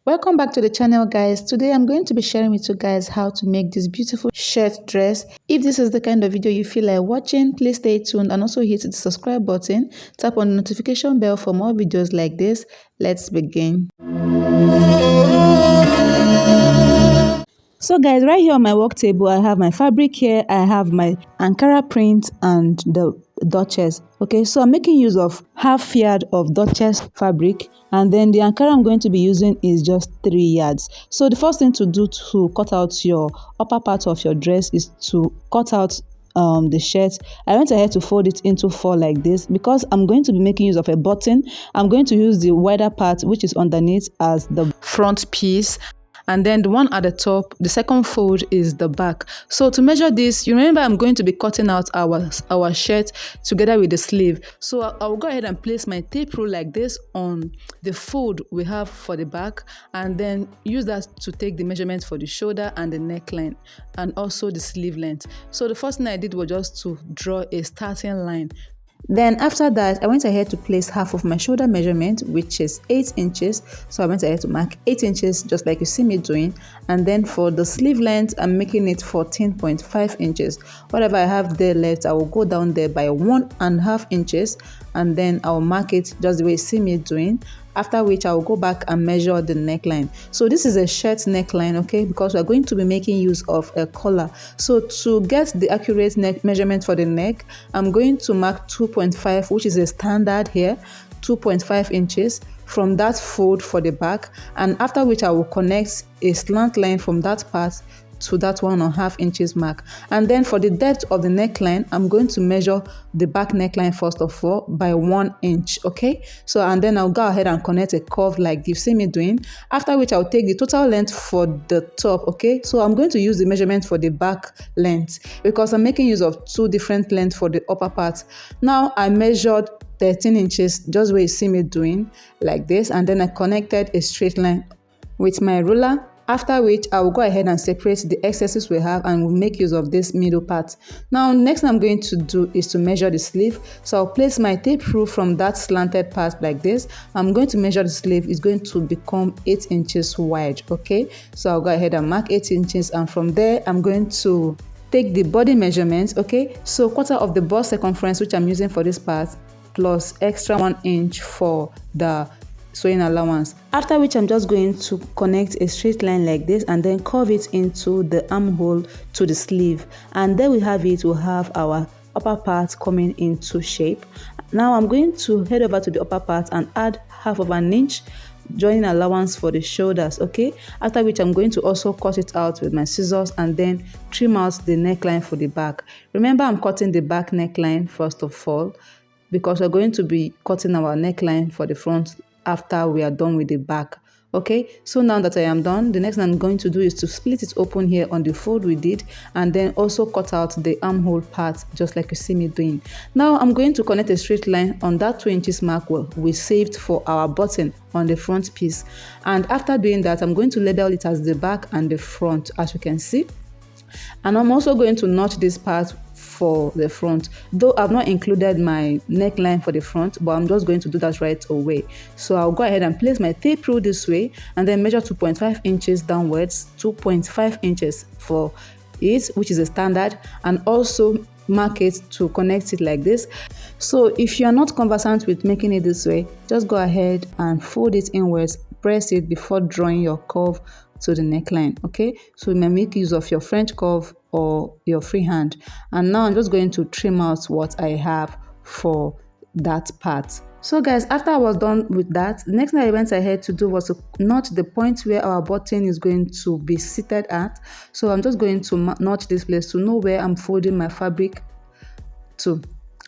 Welcome back to the channel, guys. Today I'm going to be sharing with you guys how to make this beautiful shirt dress. If this is the kind of video you feel like watching, please stay tuned and also hit the subscribe button. Tap on the notification bell for more videos like this. Let's begin. So guys, right here on my work table, I have my fabric here. I have my Ankara print and the Duchess. Okay, so I'm making use of half yard of Duchess fabric, and then the Ankara I'm going to be using is just 3 yards. So the first thing to do to cut out your upper part of your dress is to cut out the shirt. I went ahead to fold it into 4 like this because I'm going to be making use of a button. I'm going to use the wider part, which is underneath, as the front piece, and then the one at the top, the second fold, is the back. So to measure this, you remember I'm going to be cutting out our shirt together with the sleeve. So I'll go ahead and place my tape rule like this on the fold we have for the back, and then use that to take the measurement for the shoulder and the neckline and also the sleeve length. So the first thing I did was just to draw a starting line. Then after that, I went ahead to place half of my shoulder measurement, which is 8 inches. So I went ahead to mark 8 inches, just like you see me doing. And then for the sleeve length, I'm making it 14.5 inches. Whatever I have there left, I will go down there by 1.5 inches. And then I'll mark it just the way you see me doing. After which I will go back and measure the neckline. So this is a shirt neckline, okay, because we're going to be making use of a collar. So to get the accurate neck measurement for the neck, I'm going to mark 2.5, which is a standard here, 2.5 inches from that fold for the back, and after which I will connect a slant line from that part to that 1.5 inches mark. And then for the depth of the neckline, I'm going to measure the back neckline first of all by 1 inch, okay? So and then I'll go ahead and connect a curve like you see me doing, after which I'll take the total length for the top, okay? So I'm going to use the measurement for the back length because I'm making use of 2 different lengths for the upper part. Now I measured 13 inches, just where you see me doing like this, and then I connected a straight line with my ruler. After which I will go ahead and separate the excesses we have and we'll make use of this middle part. Now next thing I'm going to do is to measure the sleeve. So I'll place my tape rule from that slanted part like this. I'm going to measure the sleeve. It's going to become 8 inches wide, okay? So I'll go ahead and mark 8 inches, and from there I'm going to take the body measurements, okay? So quarter of the bust circumference, which I'm using for this part, plus extra 1 inch for the sewing allowance. After which I'm just going to connect a straight line like this and then curve it into the armhole to the sleeve, and there we have it. We'll have our upper part coming into shape. Now I'm going to head over to the upper part and add half of an inch joining allowance for the shoulders, okay? After which I'm going to also cut it out with my scissors and then trim out the neckline for the back. Remember, I'm cutting the back neckline first of all because we're going to be cutting our neckline for the front after we are done with the back, okay? So now that I am done, the next thing I'm going to do is to split it open here on the fold we did, and then also cut out the armhole part just like you see me doing. Now I'm going to connect a straight line on that 2 inches mark we saved for our button on the front piece, and after doing that I'm going to label it as the back and the front, as you can see. And I'm also going to notch this part for the front, though I've not included my neckline for the front, but I'm just going to do that right away. So I'll go ahead and place my tape rule this way and then measure 2.5 inches downwards, 2.5 inches for it, which is a standard, and also mark it to connect it like this. So if you are not conversant with making it this way, just go ahead and fold it inwards, press it before drawing your curve to the neckline, okay? So you may make use of your French curve or your freehand. And now I'm just going to trim out what I have for that part. So guys, after I was done with that, the next thing I went ahead to do was to notch the point where our button is going to be seated at. So I'm just going to notch this place to know where I'm folding my fabric to.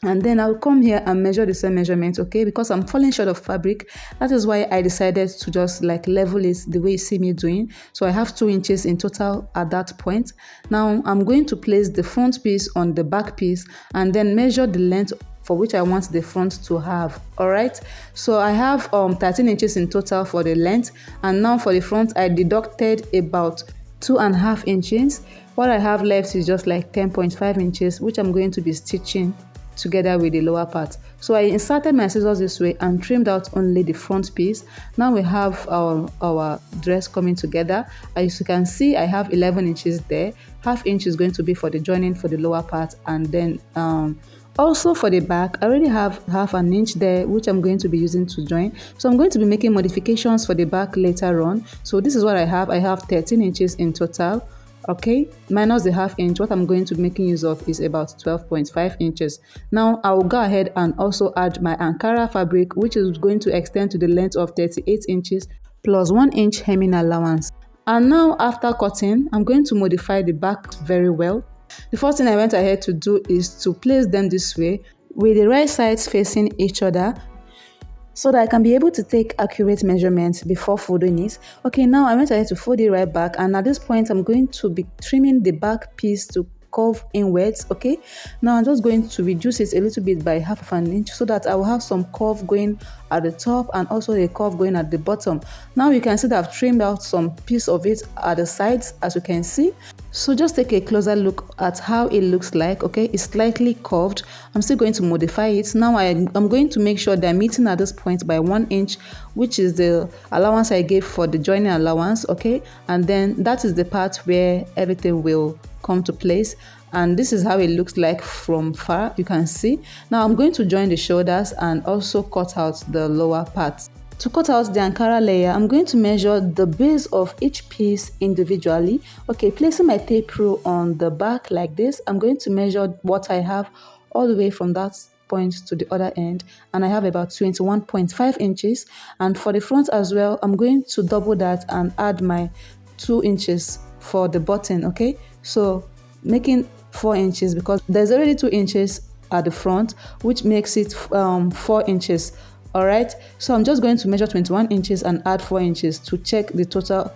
And then I'll come here and measure the same measurement, okay? Because I'm falling short of fabric. That is why I decided to just like level it the way you see me doing. So I have 2 inches in total at that point. Now I'm going to place the front piece on the back piece and then measure the length for which I want the front to have. All right, so I have 13 inches in total for the length, and now for the front I deducted about 2.5 inches. What I have left is just like 10.5 inches, which I'm going to be stitching together with the lower part. So I inserted my scissors this way and trimmed out only the front piece. Now we have our dress coming together. As you can see, I have 11 inches there. Half inch is going to be for the joining for the lower part, and then also for the back, I already have half an inch there, which I'm going to be using to join. So I'm going to be making modifications for the back later on. So this is what I have. I have 13 inches in total. Okay, minus the half inch, what I'm going to be making use of is about 12.5 inches. Now I will go ahead and also add my Ankara fabric, which is going to extend to the length of 38 inches plus 1 inch hemming allowance. And now after cutting, I'm going to modify the back very well. The first thing I went ahead to do is to place them this way with the right sides facing each other, so that I can be able to take accurate measurements before folding it. Okay, now I went ahead to fold it right back, and at this point I'm going to be trimming the back piece to curve inwards. Okay, now I'm just going to reduce it a little bit by half of an inch so that I will have some curve going at the top and also a curve going at the bottom. Now you can see that I've trimmed out some piece of it at the sides, as you can see. So just take a closer look at how it looks like. Okay, it's slightly curved. I'm still going to modify it. Now I'm going to make sure they're meeting at this point by 1 inch, which is the allowance I gave for the joining allowance. Okay, and then that is the part where everything will come to place, and this is how it looks like from far. You can see. Now I'm going to join the shoulders and also cut out the lower part. To cut out the Ankara layer, I'm going to measure the base of each piece individually. Okay, placing my tape rule on the back like this, I'm going to measure what I have all the way from that point to the other end, and I have about 21.5 inches. And for the front as well, I'm going to double that and add my 2 inches for the button. Okay, so making 4 inches because there's already 2 inches at the front, which makes it 4 inches. Alright, so I'm just going to measure 21 inches and add 4 inches to check the total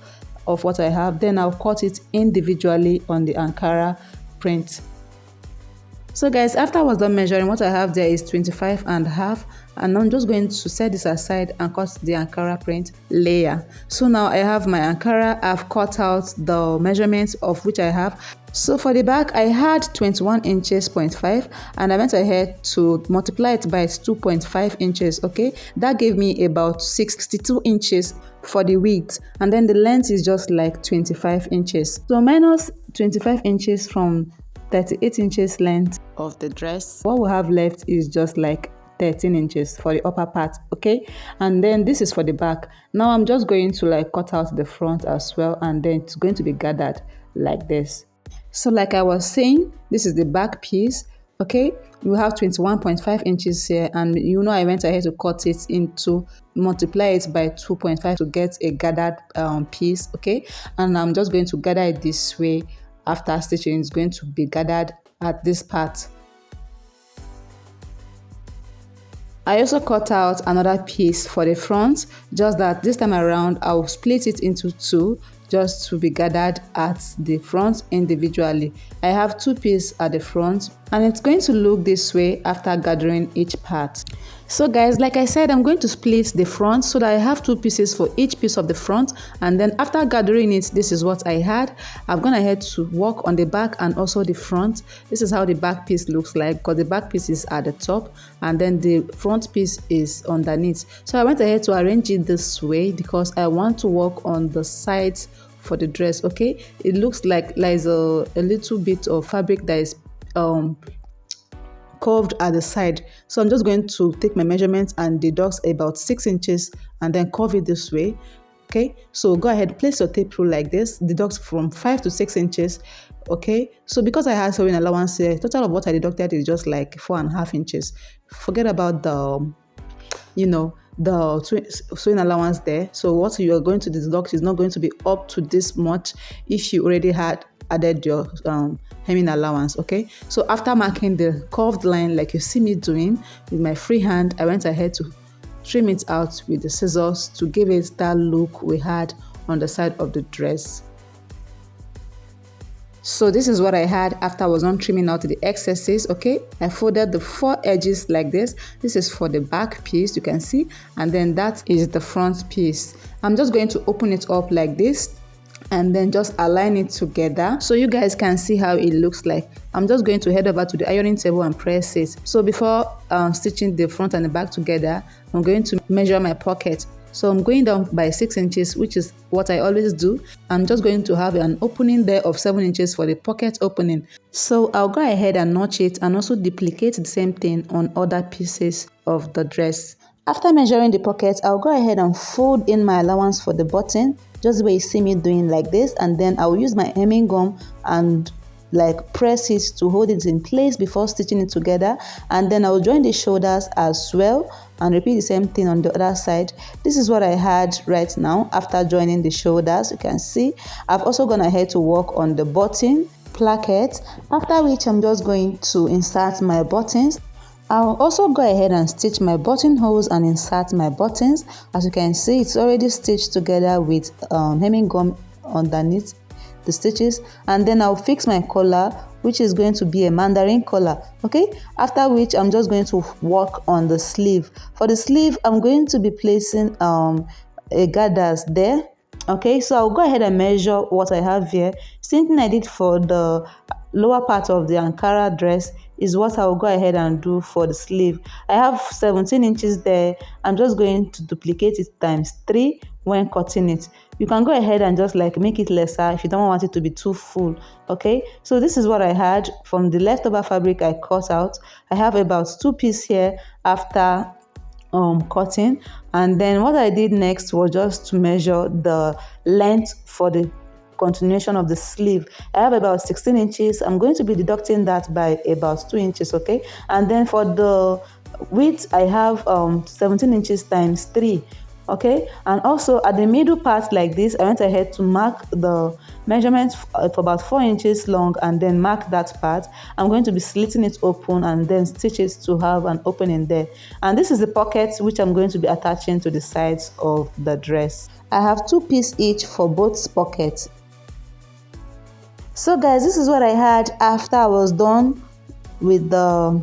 of what I have. Then I'll cut it individually on the Ankara print. So guys, after I was done measuring, what I have there is 25.5, and I'm just going to set this aside and cut the Ankara print layer. So now I have my Ankara. I've cut out the measurements of which I have. So for the back, I had 21 inches 0.5, and I went ahead to multiply it by 2.5 inches. Okay, that gave me about 62 inches for the width, and then the length is just like 25 inches. So minus 25 inches from 38 inches length of the dress, what we have left is just like 13 inches for the upper part. Okay, and then this is for the back. Now I'm just going to like cut out the front as well, and then it's going to be gathered like this. So like I was saying, this is the back piece. Okay, we have 21.5 inches here, and you know I went ahead to cut it into, multiply it by 2.5 to get a gathered piece. Okay, and I'm just going to gather it this way. After stitching, it's going to be gathered at this part. I also cut out another piece for the front, just that this time around I'll split it into two just to be gathered at the front individually. I have 2 pieces at the front, and it's going to look this way after gathering each part. So guys, like I said, I'm going to split the front so that I have 2 pieces for each piece of the front, and then after gathering it, this is what I had. I've gone ahead to work on the back and also the front. This is how the back piece looks like, because the back piece is at the top and then the front piece is underneath. So I went ahead to arrange it this way because I want to work on the sides for the dress. Okay, it looks like there's a little bit of fabric that is curved at the side. So I'm just going to take my measurements and deduct about 6 inches and then curve it this way. Okay, so go ahead, place your tape rule like this, deduct from 5 to 6 inches. Okay, so because I had sewing allowance here, total of what I deducted is just like 4.5 inches. Forget about the sewing allowance there. So what you are going to deduct is not going to be up to this much if you already had added your hemming allowance. Okay, so after marking the curved line like you see me doing with my free hand, I went ahead to trim it out with the scissors to give it that look we had on the side of the dress. So this is what I had after I was done trimming out the excesses. Okay, I folded the 4 edges like this. This is for the back piece, you can see, and then that is the front piece. I'm just going to open it up like this and then just align it together so you guys can see how it looks like. I'm just going to head over to the ironing table and press it. So before stitching the front and the back together, I'm going to measure my pocket. So I'm going down by 6 inches, which is what I always do. I'm just going to have an opening there of 7 inches for the pocket opening. So I'll go ahead and notch it and also duplicate the same thing on other pieces of the dress. After measuring the pocket, I'll go ahead and fold in my allowance for the button, just the way you see me doing like this, and then I'll use my hemming gum and like press it to hold it in place before stitching it together. And then I'll join the shoulders as well and repeat the same thing on the other side. This is what I had right now after joining the shoulders. You can see I've also gone ahead to work on the button placket, after which I'm just going to insert my buttons. I'll also go ahead and stitch my buttonholes and insert my buttons. As you can see, it's already stitched together with hemming gum underneath the stitches, and then I'll fix my collar, which is going to be a mandarin collar. Okay, after which I'm just going to work on the sleeve. For the sleeve, I'm going to be placing a gathers there. Okay, so I'll go ahead and measure what I have here. Same thing I did for the lower part of the Ankara dress is what I'll go ahead and do for the sleeve. I have 17 inches there. I'm just going to duplicate it times 3 when cutting it. You can go ahead and just like make it lesser if you don't want it to be too full. Okay, so this is what I had from the leftover fabric I cut out. I have about 2 pieces here after cutting, and then what I did next was just to measure the length for the continuation of the sleeve. I have about 16 inches. I'm going to be deducting that by about 2 inches. Okay, and then for the width I have 17 inches times 3. Okay, and also at the middle part like this, I went ahead to mark the measurement for about 4 inches long and then mark that part. I'm going to be slitting it open and then stitch it to have an opening there. And this is the pocket which I'm going to be attaching to the sides of the dress. I have 2 pieces each for both pockets. So guys, this is what I had after I was done with the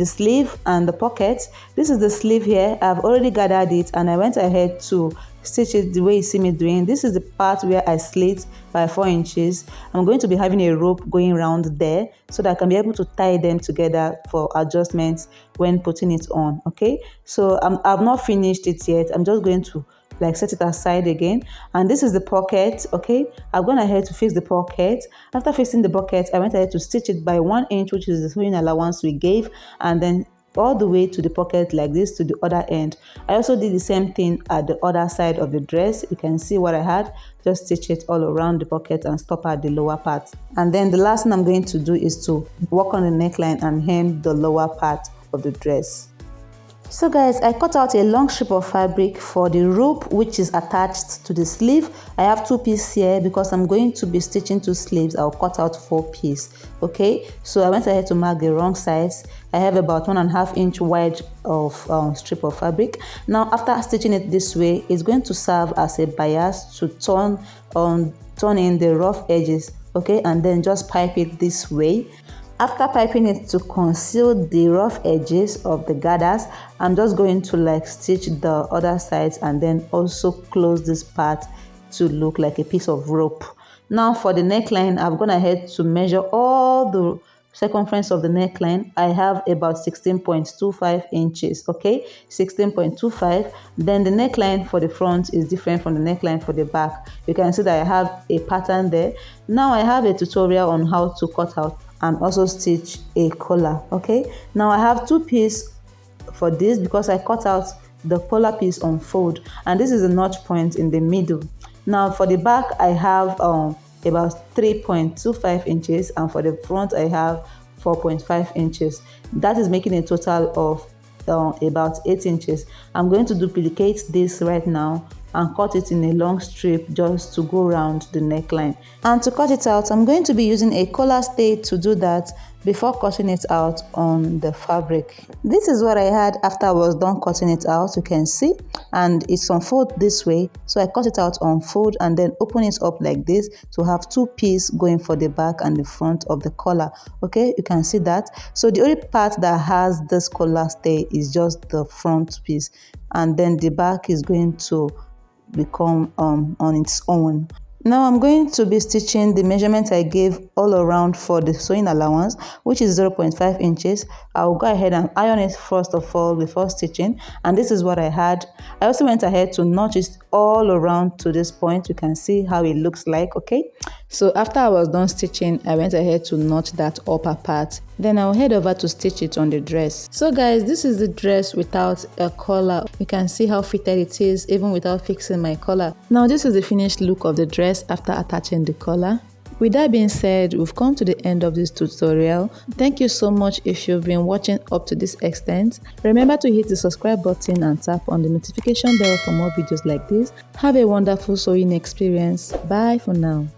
sleeve and the pocket. This is the sleeve here. I've already gathered it and I went ahead to stitch it the way you see me doing. This is the part where I slit by 4 inches. I'm going to be having a rope going around there so that I can be able to tie them together for adjustments when putting it on. Okay, so I've not finished it yet. I'm just going to like set it aside again, and this is the pocket. Okay, I've gone ahead to fix the pocket. After fixing the pocket, I went ahead to stitch it by 1 inch, which is the sewing allowance we gave, and then all the way to the pocket like this to the other end. I also did the same thing at the other side of the dress. You can see what I had. Just stitch it all around the pocket and stop at the lower part. And then the last thing I'm going to do is to work on the neckline and hem the lower part of the dress. So guys, I cut out a long strip of fabric for the rope which is attached to the sleeve. I have 2 pieces here because I'm going to be stitching 2 sleeves. I'll cut out 4 pieces. Okay, so I went ahead to mark the wrong sides. I have about 1.5 inch wide of strip of fabric. Now after stitching it this way, it's going to serve as a bias to turn in the rough edges. Okay, and then just pipe it this way. After piping it to conceal the rough edges of the gathers, I'm just going to like stitch the other sides and then also close this part to look like a piece of rope. Now for the neckline, I've gone ahead to measure all the circumference of the neckline. I have about 16.25 inches. Okay, 16.25. Then the neckline for the front is different from the neckline for the back. You can see that I have a pattern there. Now I have a tutorial on how to cut out and also stitch a collar. Okay, now I have 2 pieces for this because I cut out the collar piece on fold, and this is a notch point in the middle. Now for the back, I have about 3.25 inches, and for the front I have 4.5 inches. That is making a total of about 8 inches. I'm going to duplicate this right now and cut it in a long strip just to go around the neckline. And to cut it out, I'm going to be using a collar stay to do that before cutting it out on the fabric. This is what I had after I was done cutting it out. You can see, and it's on fold this way, so I cut it out on fold and then open it up like this to have 2 pieces going for the back and the front of the collar. Okay, you can see that. So the only part that has this collar stay is just the front piece, and then the back is going to become on its own. Now I'm going to be stitching the measurement I gave all around for the sewing allowance, which is 0.5 inches. I'll go ahead and iron it first of all before stitching, and this is what I had. I also went ahead to notch it all around to this point. You can see how it looks like, okay? So after I was done stitching, I went ahead to notch that upper part. Then I'll head over to stitch it on the dress. So guys, this is the dress without a collar. You can see how fitted it is even without fixing my collar. Now this is the finished look of the dress after attaching the collar. With that being said, we've come to the end of this tutorial. Thank you so much if you've been watching up to this extent. Remember to hit the subscribe button and tap on the notification bell for more videos like this. Have a wonderful sewing experience. Bye for now.